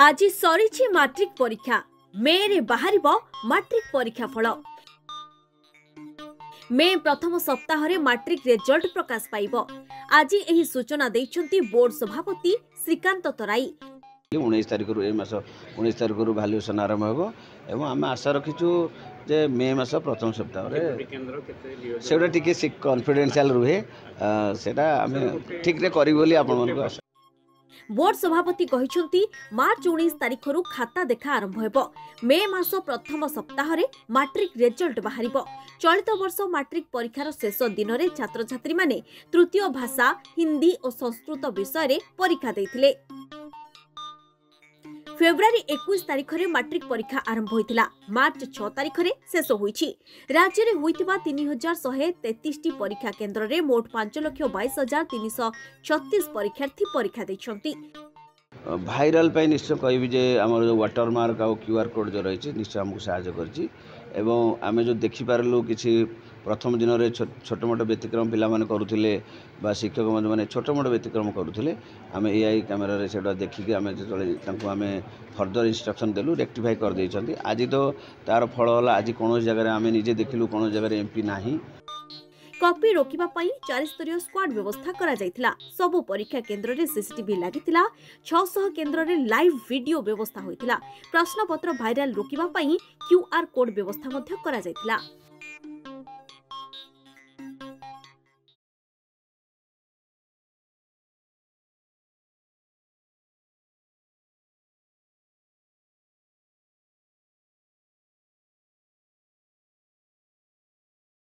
आज सरी मैट्रिक परीक्षा मे रे बाहर मैट्रिक परीक्षा फल मे प्रथम सप्ताह मैट्रिक रिजल्ट प्रकाश पाइब। आज यही सूचना देइछंती बोर्ड सभापति श्रीकांत तराई। 19 तारिख रु 19 तारिख रु भैल्यूएसन आरंभ होबो एवं आम आशा रखीचु जे मे मास प्रथम सप्ताह से टिके कॉन्फिडेंशियल रुहे सेटा आम ठीक रे करी बोली आपन मन को आशा। बोर्ड सभापति कहिछंती मार्च 19 तारिख रु खाता देखा आरंभ हेबो। मे मास प्रथम सप्ताह रे मैट्रिक रिजल्ट बाहरिबो। चलित वर्ष मैट्रिक परीक्षार शेष दिन रे छात्र छात्री माने तृतीय भाषा हिंदी और संस्कृत विषय रे परीक्षा देथिले। फेब्रुआरी 21 तारिख रे मैट्रिक परीक्षा आरंभ होइतिला। मार्च 6 तारिख रे शेष होईछि। राज्य रे होइतिबा 3133 परीक्षा केंद्र रे मोट 5,22,336 परीक्षार्थी परीक्षा दैछंती। भाइराल पे निश्चय कहबी जे हमर जो वाटरमार्क आ क्यूआर कोड जो रही निश्चय हमको सहायता करछि एवं आमे जो देखि पारलु किछि प्रथम दिन रे छोट मोट व्यतिक्रम पिला माने करूथिले बा शिक्षक माने छोट मोट व्यतिक्रम करूथिले आमे एआई कैमरा रे सेटा देखिके आमे जतले तांको आमे फर्दर इंस्ट्रक्शन देलु रेक्टिफाई कर दैछंती। आज तो तार फल होला आज कोन जगह रे आमे निजे देखिलु कोन जगह रे एमपी नाही। कॉपी रोकिबा पई 4 स्तरीय स्क्वाड व्यवस्था करा जायतिला। सबु परीक्षा केंद्र रे सीसीटीवी लागितिला। 600 केंद्र रे लाइव वीडियो व्यवस्था होइतिला। प्रश्न पत्र भाइराल रोकिबा पई क्यूआर कोड व्यवस्था मध्य करा जायतिला।